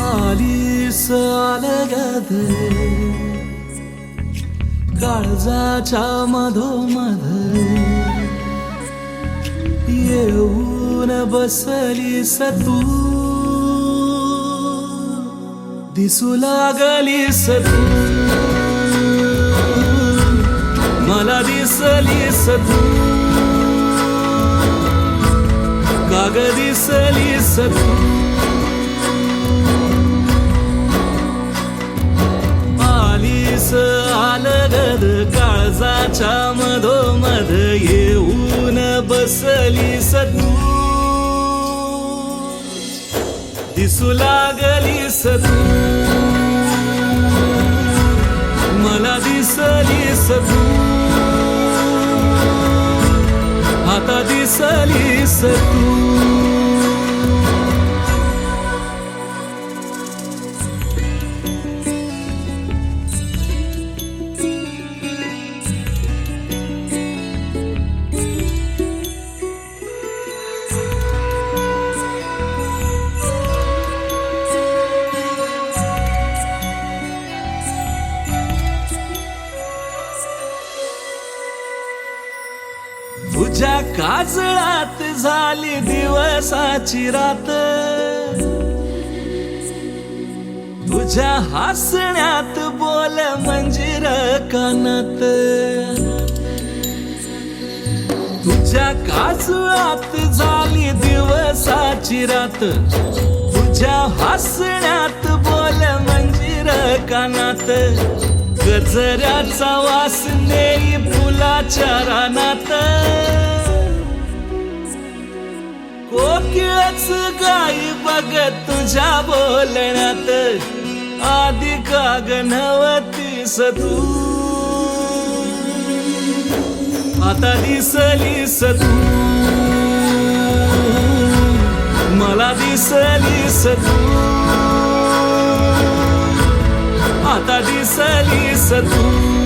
आलीस अलगद काळजाच्या मधोमध येऊन बसलीस तू दिसू लागलीस तू मला दिसलीस तू काग दिसलीस तू आलीस अलगद काळजाच्या मधोमध येऊन बसलीस तू दिसू लागलीस तू मला दिसलीस तू आता दिसलीस तू तुझ्या काजळात झाली दिवसाची रात तुझ्या हसण्यात बोल मंजिर कानात तुझ्या काजळात झाली दिवसाची रात तुझ्या हसण्यात बोल मंजिर कानात गजऱ्याचा वास नेई फुलाच्या रानात कोकिळच गाई बघत तुझ्या बोलण्यात आधी काग नव्हतीस तू आता दिसलीस तू मला दिसलीस तू आता दिसलीस तू